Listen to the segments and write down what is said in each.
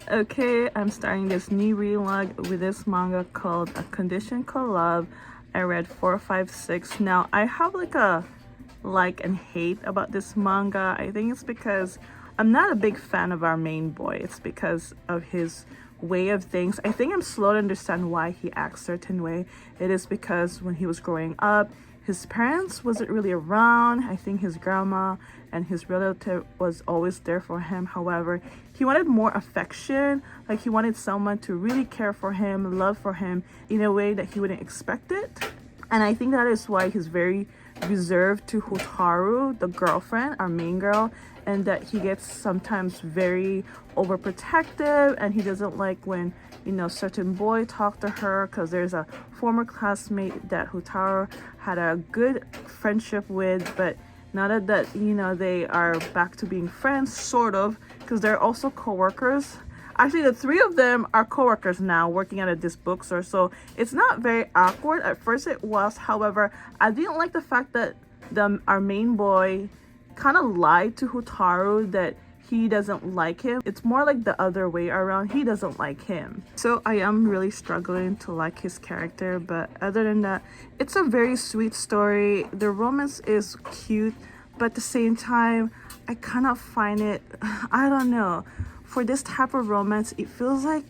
Okay, I'm starting this new reading log with this manga called A Condition Called Love. I read 4, 5, 6. Now, I have like a like and hate about this manga. I think it's because I'm not a big fan of our main boy. It's because of his way of things. I think I'm slow to understand why he acts certain way. It is because when he was growing up, his parents wasn't really around. I think his grandma and his relative was always there for him. However, he wanted more affection. Like he wanted someone to really care for him, love for him in a way that he wouldn't expect it. And I think that is why he's very reserved to Hotaru, the girlfriend, our main girl, and that he gets sometimes very overprotective and he doesn't like when, you know, certain boy talk to her because there's a former classmate that Hotaru had a good friendship with, but now that you know they are back to being friends, sort of, because they're also co-workers. Actually, the three of them are co-workers now working at this bookstore, so it's not very awkward. At first it was, however, I didn't like the fact that our main boy kind of lied to Hotaru that he doesn't like him. It's more like the other way around. He doesn't like him. So I am really struggling to like his character, but other than that, it's a very sweet story. The romance is cute, but at the same time, I kind of find it, I don't know, for this type of romance, it feels like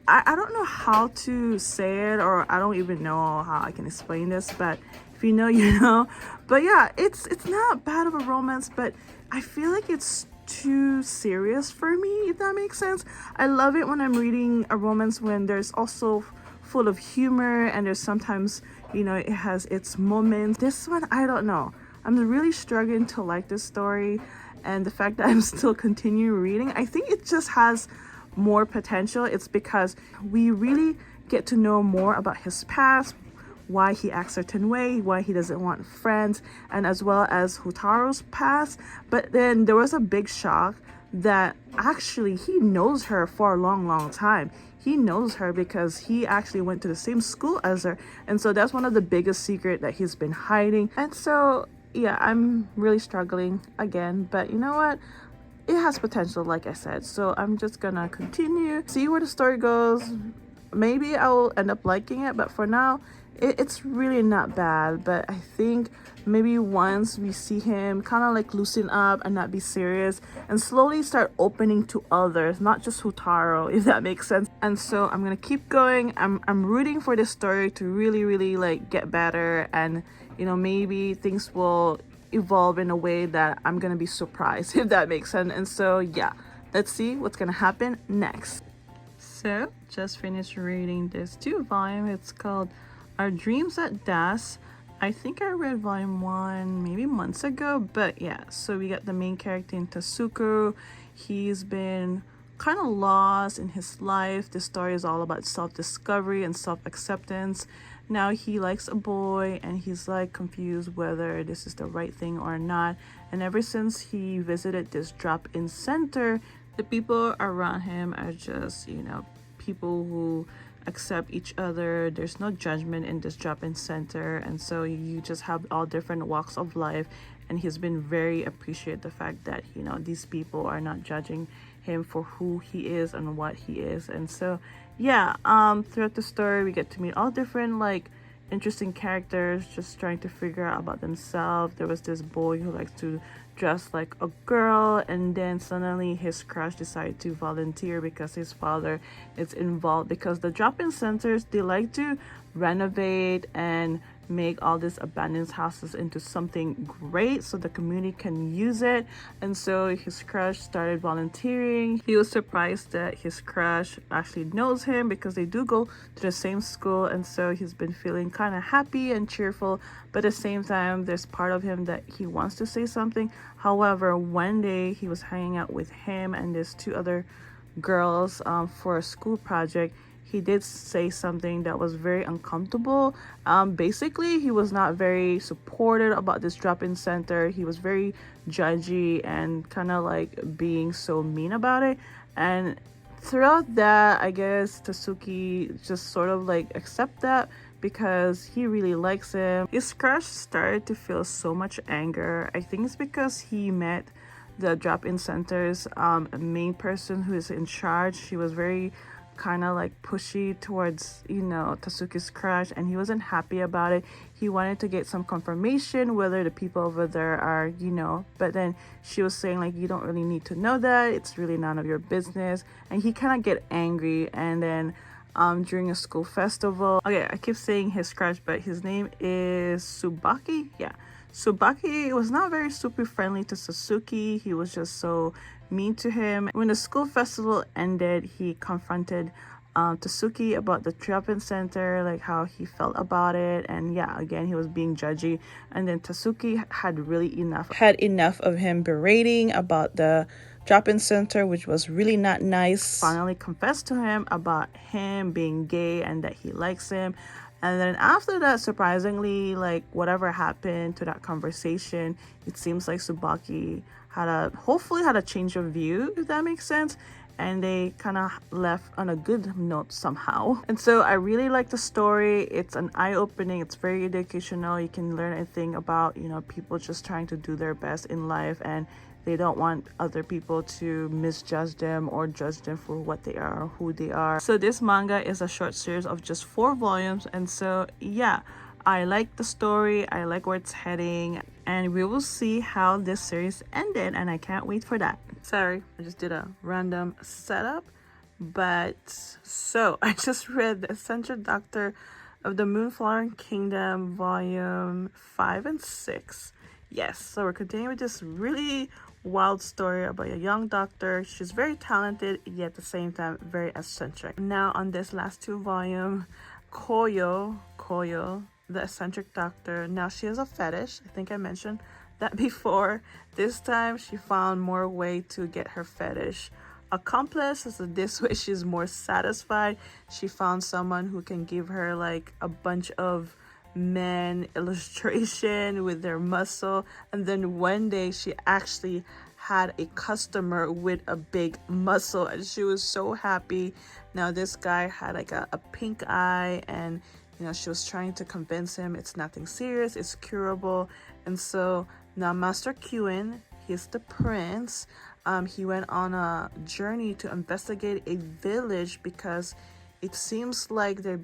I don't know how to say it, or I don't even know how I can explain this, but if you know, you know. But yeah, it's not bad of a romance, but I feel like it's too serious for me, if that makes sense. I love it when I'm reading a romance when there's also full of humor and there's sometimes, you know, it has its moments. This one, I don't know. I'm really struggling to like this story, and the fact that I'm still continuing reading, I think it just has more potential. It's because we really get to know more about his past, why he acts a certain way, why he doesn't want friends, and as well as Hotaru's past. But then there was a big shock that actually he knows her for a long time. He knows her because he actually went to the same school as her, and so that's one of the biggest secret that he's been hiding. And so yeah, I'm really struggling again, but you know what, it has potential, like I said, so I'm just gonna continue, see where the story goes. Maybe I'll end up liking it, but for now it's really not bad. But I think maybe once we see him kind of like loosen up and not be serious and slowly start opening to others, not just Hotaru, if that makes sense. And so I'm gonna keep going. I'm rooting for this story to really like get better, and you know, maybe things will evolve in a way that I'm gonna be surprised, if that makes sense. And so yeah, let's see what's gonna happen next. So just finished reading this 2 volume. It's called Our Dreams at Das. I think I read volume 1 maybe months ago, but yeah, so we got the main character in Tasuku. He's been kind of lost in his life. The story is all about self-discovery and self-acceptance. Now he likes a boy and he's like confused whether this is the right thing or not. And ever since he visited this drop-in center, the people around him are just, you know, people who accept each other. There's no judgment in this drop-in center, and so you just have all different walks of life. And he's been very appreciative the fact that, you know, these people are not judging him for who he is and what he is. And so yeah, throughout the story we get to meet all different like interesting characters just trying to figure out about themselves. There was this boy who likes to dress like a girl, and then suddenly his crush decided to volunteer because his father is involved, because the drop-in centers, they like to renovate and make all these abandoned houses into something great so the community can use it. And so his crush started volunteering. He was surprised that his crush actually knows him because they do go to the same school, and so he's been feeling kind of happy and cheerful, but at the same time there's part of him that he wants to say something. However, one day he was hanging out with him and there's 2 other girls for a school project. He did say something that was very uncomfortable. Basically, he was not very supportive about this drop-in center. He was very judgy and kind of like being so mean about it. And throughout that, I guess Tasuki just sort of like accept that because he really likes him. His crush started to feel so much anger. I think it's because he met the drop-in center's main person who is in charge. She was very kind of like pushy towards, you know, Tasuki's crush, and he wasn't happy about it. He wanted to get some confirmation whether the people over there are, you know, but then she was saying like, you don't really need to know that, it's really none of your business. And he kind of get angry. And then during a school festival, okay, I keep saying his crush, but his name is Tsubaki. Yeah, Tsubaki was not very super friendly to Sasuke. He was just so mean to him. When the school festival ended, he confronted Tasuki about the drop-in center, like how he felt about it. And yeah, again, he was being judgy. And then Tasuki had enough of him berating about the drop-in center, which was really not nice. Finally confessed to him about him being gay and that he likes him. And then after that, surprisingly, like whatever happened to that conversation, it seems like Tsubaki hopefully had a change of view, if that makes sense. And they kind of left on a good note somehow. And so I really like the story. It's an eye-opening, it's very educational. You can learn anything about, you know, people just trying to do their best in life, and they don't want other people to misjudge them or judge them for what they are or who they are. So this manga is a short series of just 4 volumes. And so yeah, I like the story, I like where it's heading, and we will see how this series ended, and I can't wait for that. Sorry, I just did a random setup. But so I just read The Eccentric Doctor of the Moonflower Kingdom volume 5 and 6. Yes, so we're continuing with this really wild story about a young doctor. She's very talented, yet at the same time very eccentric. Now on this last 2 volume, Koyo, the eccentric doctor, now she has a fetish. I think I mentioned that before. This time she found more way to get her fetish accomplished, so this way she's more satisfied. She found someone who can give her like a bunch of men illustration with their muscle, and then one day she actually had a customer with a big muscle, and she was so happy. Now this guy had like a pink eye, and you know, she was trying to convince him it's nothing serious, it's curable. And so now Master Kyuin, he's the prince, he went on a journey to investigate a village because it seems like there's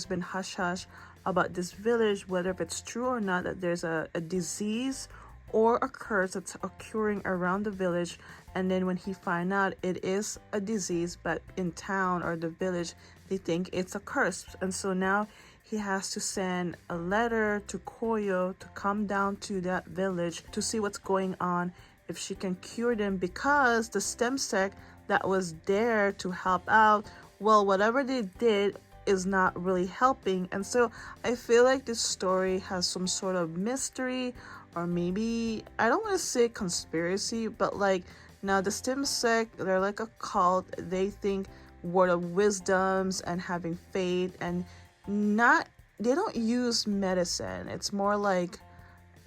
been hush hush about this village, whether if it's true or not, that there's a disease or a curse that's occurring around the village. And then when he find out it is a disease, but in town or the village they think it's a curse, and so now he has to send a letter to Koyo to come down to that village to see what's going on, if she can cure them, because the stem sect that was there to help out, well, whatever they did is not really helping. And so I feel like this story has some sort of mystery, or maybe, I don't want to say conspiracy, but like, now the stem sect, they're like a cult. They think word of wisdoms and having faith, and they don't use medicine. It's more like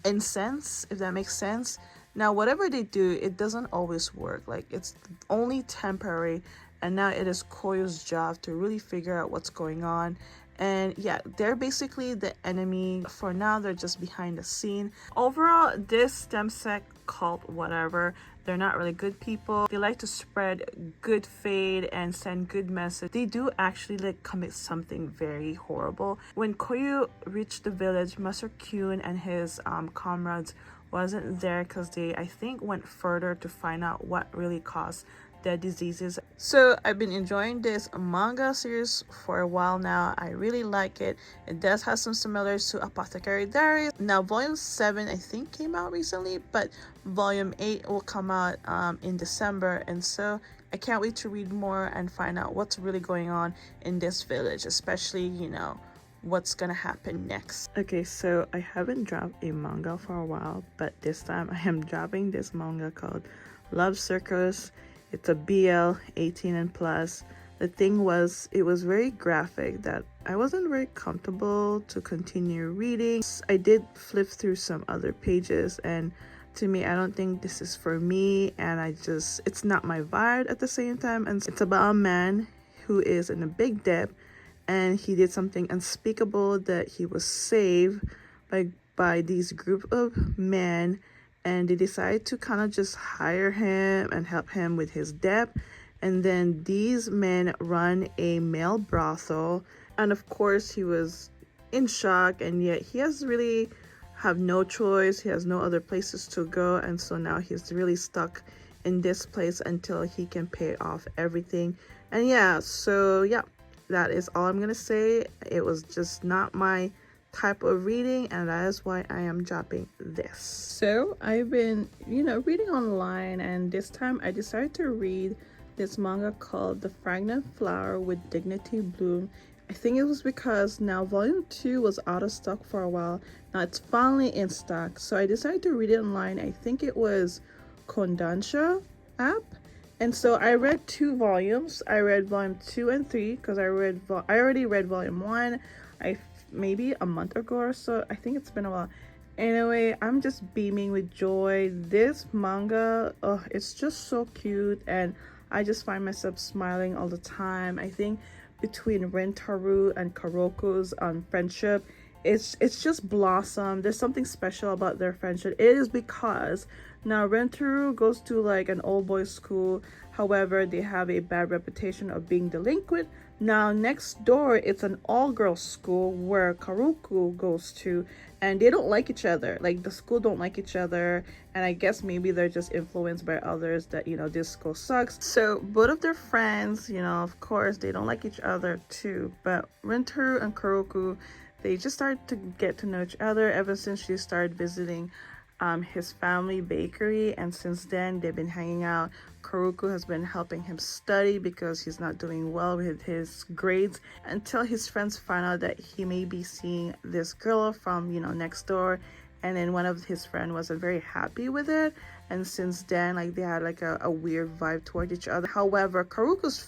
incense, if that makes sense. Now whatever they do, it doesn't always work. Like, it's only temporary. And now it is Koyo's job to really figure out what's going on. And yeah, they're basically the enemy. For now, they're just behind the scene. Overall, this stem sect cult, whatever, they're not really good people. They like to spread good faith and send good message. They do actually like commit something very horrible. When Koyo reached the village, Master Kyun and his comrades wasn't there because they, I think, went further to find out what really caused their diseases. So I've been enjoying this manga series for a while now. I really like it. It does have some similarities to Apothecary Diaries. Now volume 7 I think came out recently, but volume 8 will come out in December, and so I can't wait to read more and find out what's really going on in this village, especially, you know, what's gonna happen next. Okay, so I haven't dropped a manga for a while, but this time I am dropping this manga called Love Circus. It's a BL 18 and plus. The thing was, it was very graphic that I wasn't very comfortable to continue reading. I did flip through some other pages, and to me, I don't think this is for me, and it's not my vibe at the same time. And it's about a man who is in a big debt, and he did something unspeakable, that he was saved by these group of men, and they decided to kind of just hire him and help him with his debt. And then these men run a male brothel, and of course he was in shock, and yet he has really have no choice. He has no other places to go, and so now he's really stuck in this place until he can pay off everything. And yeah, so yeah, that is all I'm gonna say. It was just not my type of reading, and that is why I am dropping this. So I've been, reading online, and this time I decided to read this manga called The Fragrant Flower with Dignity Bloom. I think it was because now volume 2 was out of stock for a while. Now it's finally in stock, so I decided to read it online. I think it was Kodansha app. And so I read 2 volumes. I read volume 2 and 3 because I already read volume 1 maybe a month ago or so. I think it's been a while. Anyway, I'm just beaming with joy. This manga, oh, it's just so cute, and I just find myself smiling all the time. I think between Rentaro and Kuroko's friendship, it's just blossomed. There's something special about their friendship. It is because now Rentaro goes to like an old boys school. However, they have a bad reputation of being delinquent. Now next door, it's an all-girls school where Kuroko goes to, and they don't like each other. Like the school don't like each other, and I guess maybe they're just influenced by others that, this school sucks. So both of their friends, of course, they don't like each other too. But Rentaro and Kuroko, they just started to get to know each other ever since she started visiting his family bakery, and since then they've been hanging out. Kuroko has been helping him study because he's not doing well with his grades, until his friends find out that he may be seeing this girl from next door, and then one of his friends wasn't very happy with it, and since then like they had like a weird vibe toward each other. However, Kuroko's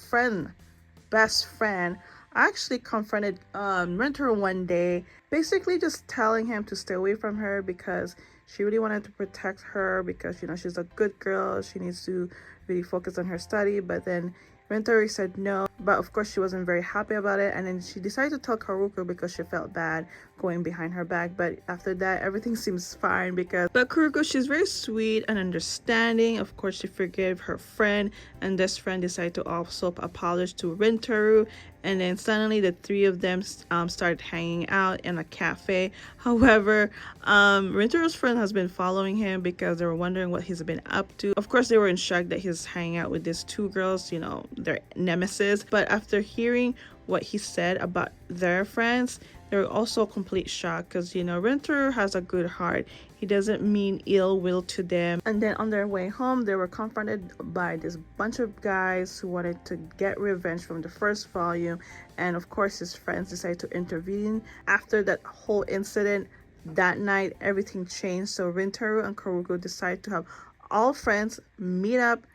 best friend actually confronted Rentaro one day, basically just telling him to stay away from her because she really wanted to protect her because she's a good girl. She needs to really focus on her study. But then Rentaro said no, but of course she wasn't very happy about it, and then she decided to tell Kuroko because she felt bad going behind her back. But after that, everything seems fine but Kuroko, she's very sweet and understanding. Of course, she forgave her friend, and this friend decided to also apologize to Rentaro, and then suddenly the three of them started hanging out in a cafe. However, Rentaro's friend has been following him because they were wondering what he's been up to. Of course, they were in shock that he's hanging out with these 2 girls, their nemesis. But after hearing what he said about their friends, they were also complete shock because Rentaro has a good heart. He doesn't mean ill will to them. And then on their way home, they were confronted by this bunch of guys who wanted to get revenge from the first volume, and of course his friends decided to intervene. After that whole incident that night, everything changed. So Rentaro and Kuroko decided to have all friends meet up,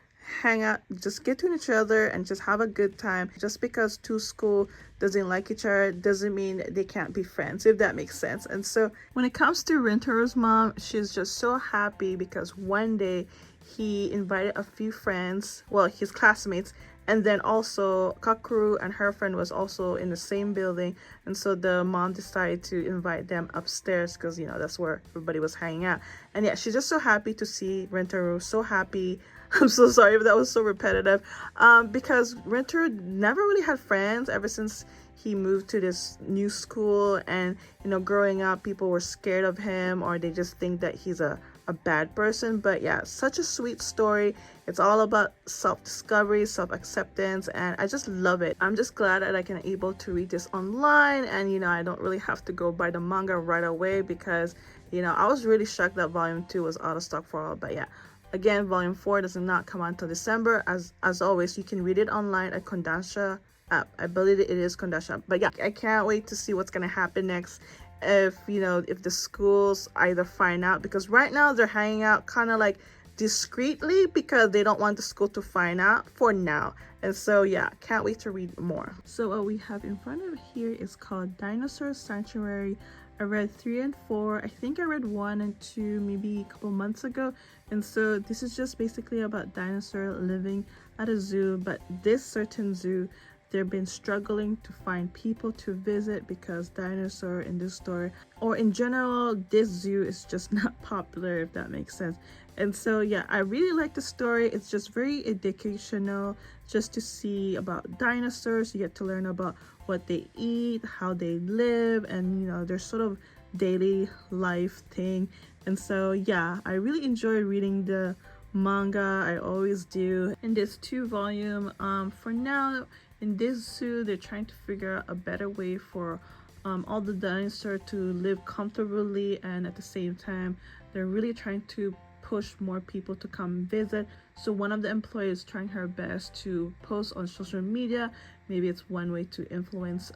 hang out, just get to know each other and just have a good time. Just because 2 school doesn't like each other doesn't mean they can't be friends, if that makes sense. And so when it comes to Rentaro's mom, she's just so happy because one day he invited a few friends, well, his classmates, and then also Kakuru and her friend was also in the same building, and so the mom decided to invite them upstairs because that's where everybody was hanging out. And yeah, she's just so happy to see Rentaro, so happy. I'm so sorry if that was so repetitive, because Rentaro never really had friends ever since he moved to this new school, and growing up people were scared of him, or they just think that he's a bad person. But yeah, such a sweet story. It's all about self-discovery, self-acceptance, and I just love it. I'm just glad that I can able to read this online, and I don't really have to go buy the manga right away because I was really shocked that volume 2 was out of stock for a while. But yeah, again, volume 4 does not come out until December. As always, you can read it online at Kodansha app. I believe it is Kodansha. But yeah, I can't wait to see what's gonna happen next. If the schools either find out, because right now they're hanging out kind of like discreetly because they don't want the school to find out for now. And so yeah, can't wait to read more. So what we have in front of here is called Dinosaur Sanctuary. I read 3 and 4. I think I read 1 and 2 maybe a couple months ago. And so this is just basically about dinosaur living at a zoo, but this certain zoo, they've been struggling to find people to visit because dinosaur in this story, or in general, this zoo is just not popular, if that makes sense. And so yeah, I really like the story. It's just very educational, just to see about dinosaurs. You get to learn about what they eat, how they live, and their sort of daily life thing. And so yeah, I really enjoy reading the manga. I always do. In this 2 volume, for now, in this zoo, they're trying to figure out a better way for all the dinosaurs to live comfortably, and at the same time, they're really trying to push more people to come visit. So one of the employees trying her best to post on social media. Maybe it's one way to influence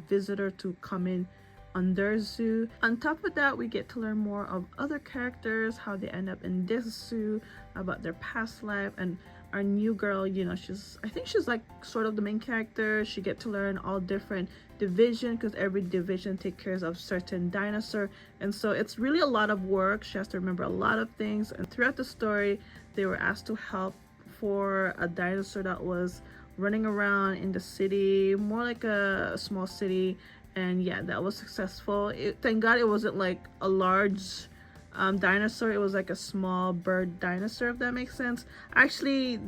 visitor to come in on their zoo. On top of that, we get to learn more of other characters, how they end up in this zoo, about their past life. And our new girl, I think she's like sort of the main character. She get to learn all different division, because every division takes care of certain dinosaur, and so it's really a lot of work. She has to remember a lot of things, and throughout the story they were asked to help for a dinosaur that was running around in the city, more like a small city. And yeah, that was successful. Thank God it wasn't like a large dinosaur. It was like a small bird dinosaur, if that makes sense. Actually,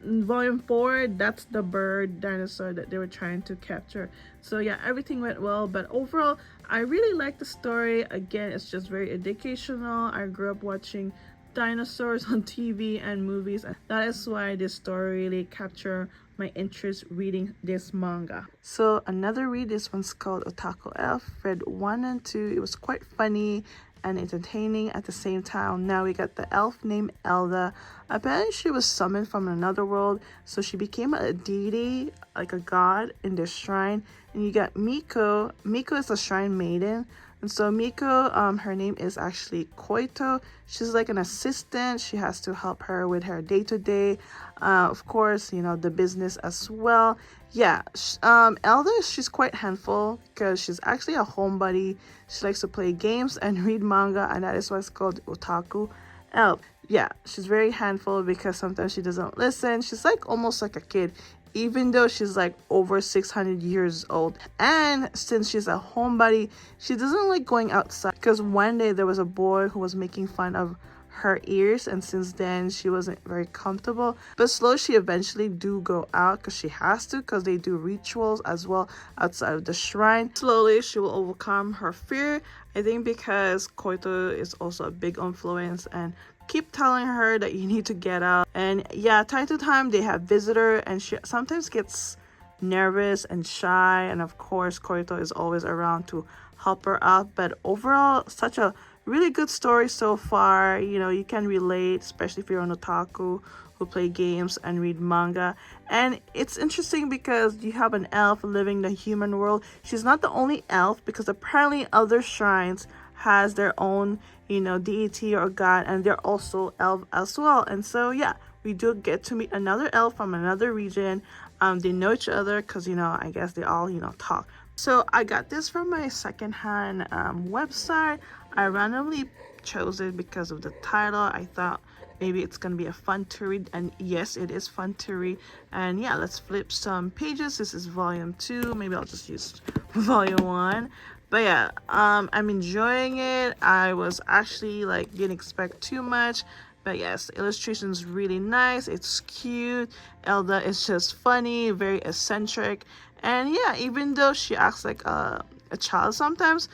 in volume 4, that's the bird dinosaur that they were trying to capture. So yeah, everything went well, but overall I really like the story. Again, it's just very educational. I grew up watching dinosaurs on TV and movies, and that is why this story really captured my interest reading this manga. So another read, this one's called Otaku Elf. Read 1 and 2. It was quite funny and entertaining at the same time. Now we got the elf named Elda. Apparently she was summoned from another world, so she became a deity, like a god in this shrine. And you got Miko. Miko is a shrine maiden. And so Miko, her name is actually Koito. She's like an assistant. She has to help her with her day-to-day, of course, the business as well. Yeah, Elda, she's quite handful because she's actually a homebody. She likes to play games and read manga, and that is why it's called Otaku Elf. Yeah, she's very handful because sometimes she doesn't listen. She's like almost like a kid, even though she's like over 600 years old. And since she's a homebody, she doesn't like going outside, because one day there was a boy who was making fun of her ears, and since then she wasn't very comfortable. But slowly she eventually do go out, because she has to, because they do rituals as well outside of the shrine. Slowly she will overcome her fear, I think, because Koito is also a big influence and keep telling her that you need to get out. And yeah, time to time they have visitor, and she sometimes gets nervous and shy, and of course Koito is always around to help her out. But overall, such a really good story so far. You can relate, especially if you're an otaku who play games and read manga. And it's interesting because you have an elf living the human world. She's not the only elf, because apparently other shrines has their own deity or god, and they're also elf as well. And so yeah, we do get to meet another elf from another region. They know each other because I guess they all talk. So I got this from my secondhand website. I randomly chose it because of the title. I thought maybe it's gonna be a fun to read, and yes, it is fun to read. And yeah, let's flip some pages. This is volume 2. Maybe I'll just use volume 1. But yeah, I'm enjoying it. I was actually didn't expect too much. But yes, the illustration is really nice. It's cute. Elda is just funny, very eccentric. And yeah, even though she acts like a child sometimes,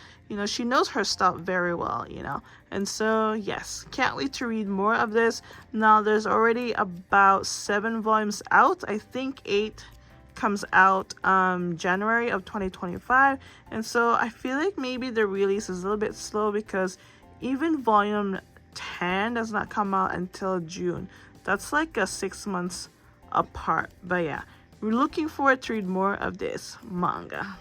she knows her stuff very well, And so yes, can't wait to read more of this. Now there's already about 7 volumes out. I think 8 comes out January of 2025. And so I feel like maybe the release is a little bit slow, because even volume 10 does not come out until June. That's like 6 months apart. But yeah, we're looking forward to read more of this manga.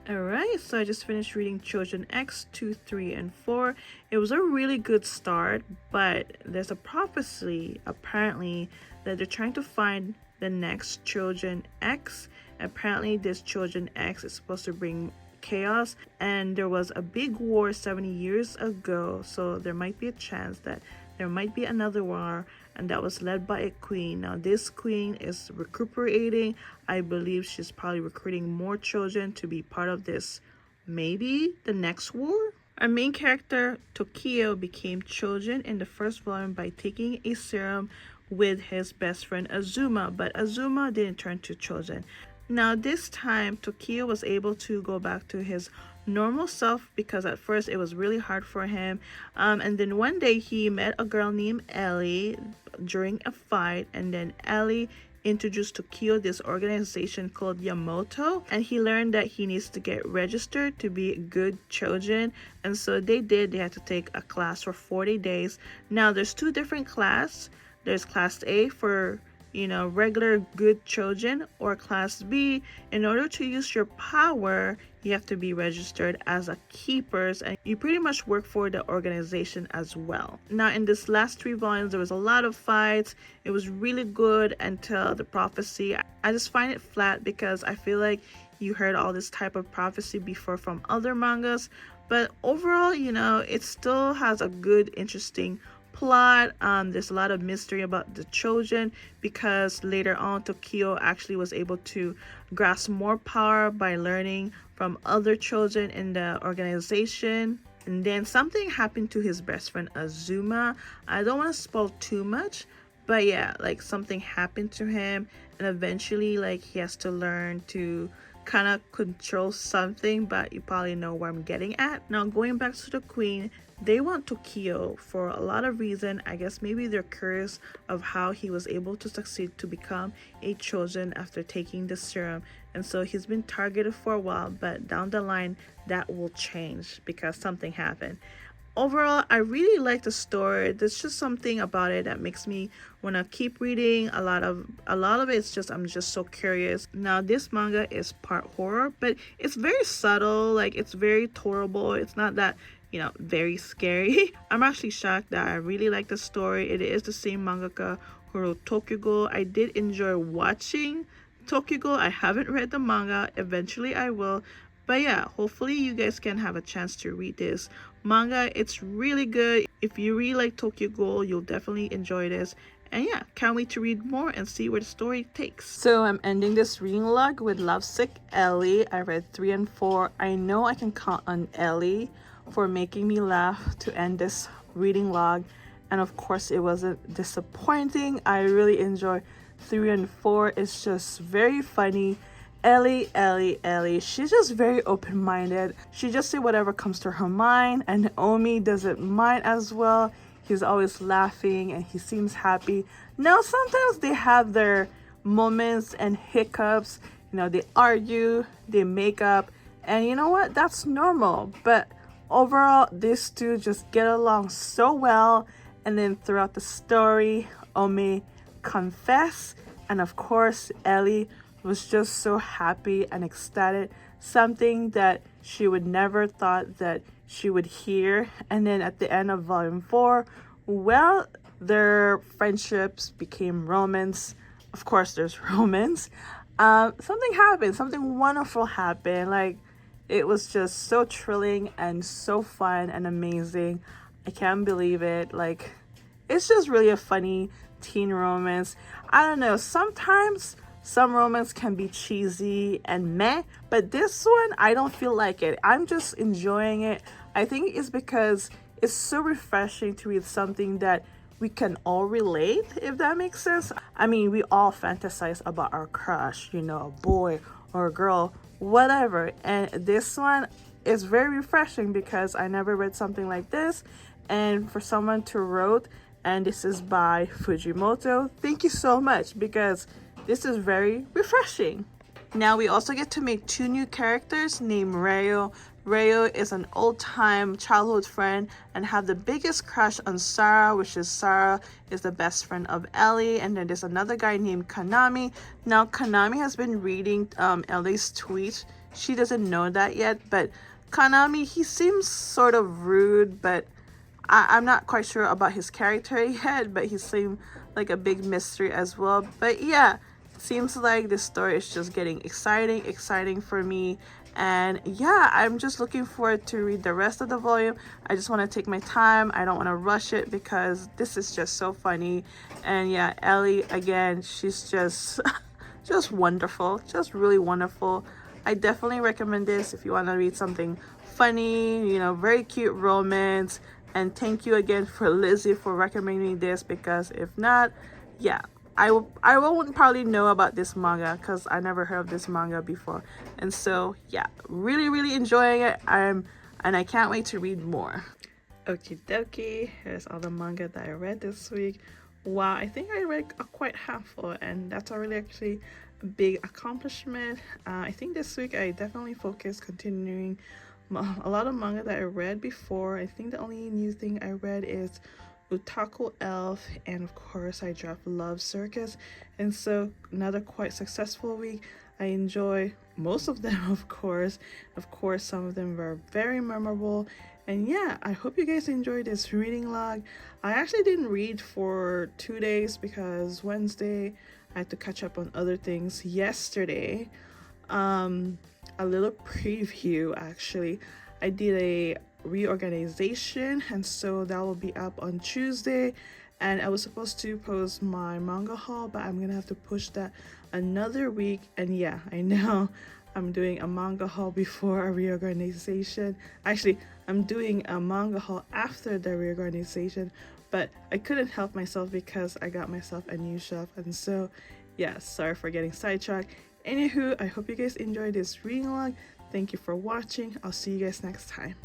Alright, so I just finished reading Children X 2, 3, and 4. It was a really good start, but there's a prophecy apparently that they're trying to find the next Children X. Apparently this Children X is supposed to bring chaos, and there was a big war 70 years ago, so there might be a chance that there might be another war and that was led by a queen. Now this queen is recuperating. I believe she's probably recruiting more children to be part of this, maybe the next war. Our main character, Tokio, became chosen in the first volume by taking a serum with his best friend Azuma, but Azuma didn't turn to chosen. Now this time, Tokio was able to go back to his normal self because at first it was really hard for him. And then one day he met a girl named Ellie during a fight, and then Ellie introduced Tokio this organization called Yamoto, and he learned that he needs to get registered to be good children, and so they had to take a class for 40 days. Now there's two different classes. There's class A for regular good children, or class B. In order to use your power, you have to be registered as a keepers, and you pretty much work for the organization as well. Now in this last 3 volumes, there was a lot of fights. It was really good until the prophecy. I just find it flat because I feel like you heard all this type of prophecy before from other mangas, but overall, it still has a good, interesting plot. There's a lot of mystery about the children because later on Tokio actually was able to grasp more power by learning from other children in the organization. And then something happened to his best friend Azuma. I don't want to spoil too much, but yeah, like something happened to him, and eventually like he has to learn to kind of control something, but you probably know where I'm getting at. Now going back to the queen, they want Tokio for a lot of reasons. I guess maybe they're curious of how he was able to succeed to become a chosen after taking the serum, and so he's been targeted for a while, but down the line that will change because something happened. Overall, I really like the story. There's just something about it that makes me want to keep reading. A lot of it's just, I'm just so curious. Now this manga is part horror, but it's very subtle. Like it's very tolerable. It's not that very scary. I'm actually shocked that I really like the story. It is the same mangaka who wrote Tokyo Ghoul. I did enjoy watching Tokyo Ghoul. I haven't read the manga. Eventually I will. But yeah, hopefully you guys can have a chance to read this manga. It's really good. If you really like Tokyo Ghoul, you'll definitely enjoy this. And yeah, can't wait to read more and see where the story takes. So I'm ending this reading log with Lovesick Ellie. I read 3 and 4. I know I can count on Ellie for making me laugh to end this reading log, and of course it wasn't disappointing. I really enjoy 3 and 4. It's just very funny. Ellie, she's just very open-minded. She just say whatever comes to her mind, and Naomi doesn't mind as well. He's always laughing and he seems happy. Now sometimes they have their moments and hiccups, they argue, they make up, and you know what, that's normal. But overall, these two just get along so well. And then throughout the story, Omi confess, and of course Ellie was just so happy and ecstatic, something that she would never thought that she would hear. And then at the end of volume 4, well, their friendships became romance. Of course there's romance. Something happened, something wonderful happened. Like it was just so thrilling and so fun and amazing. I can't believe it. Like it's just really a funny teen romance. I don't know, sometimes some romance can be cheesy and meh, but this one, I don't feel like it. I'm just enjoying it. I think it's because it's so refreshing to read something that we can all relate, if that makes sense. I mean, we all fantasize about our crush, a boy or a girl, whatever. And this one is very refreshing because I never read something like this. And for someone to wrote, and this is by Fujimoto, thank you so much, because this is very refreshing. Now we also get to meet 2 new characters named Rayo. Rayo is an old-time childhood friend and have the biggest crush on Sarah, which is Sarah is the best friend of Ellie. And then there's another guy named Kanami. Now Kanami has been reading Ellie's tweets. She doesn't know that yet, but Kanami, he seems sort of rude, but I'm not quite sure about his character yet, but he seemed like a big mystery as well. But yeah, seems like this story is just getting exciting for me. And yeah, I'm just looking forward to read the rest of the volume. I just want to take my time. I don't want to rush it because this is just so funny. And yeah, Ellie, again, she's just just wonderful, just really wonderful. I definitely recommend this if you want to read something funny, you know, very cute romance. And thank you again for Lizzie for recommending this, because if not, yeah, I won't probably know about this manga because I never heard of this manga before. And so yeah, really enjoying it. And I can't wait to read more. Okie dokie, here's all the manga that I read this week. Wow, I think I read a quite handful, and that's already actually a big accomplishment. I think this week I definitely focused continuing a lot of manga that I read before. I think the only new thing I read is Utaku Elf, and of course I dropped Love Circus. And so another quite successful week. I enjoy most of them, of course. Of course, some of them were very memorable. And yeah, I hope you guys enjoyed this reading log. I actually didn't read for 2 days because Wednesday I had to catch up on other things. Yesterday, a little preview actually. I did a reorganization, and so that will be up on Tuesday. And I was supposed to post my manga haul, but I'm gonna have to push that another week. And yeah, I know I'm doing a manga haul before a reorganization. Actually, I'm doing a manga haul after the reorganization, but I couldn't help myself because I got myself a new shelf. And so yeah, sorry for getting sidetracked. Anywho, I hope you guys enjoyed this reading log. Thank you for watching. I'll see you guys next time.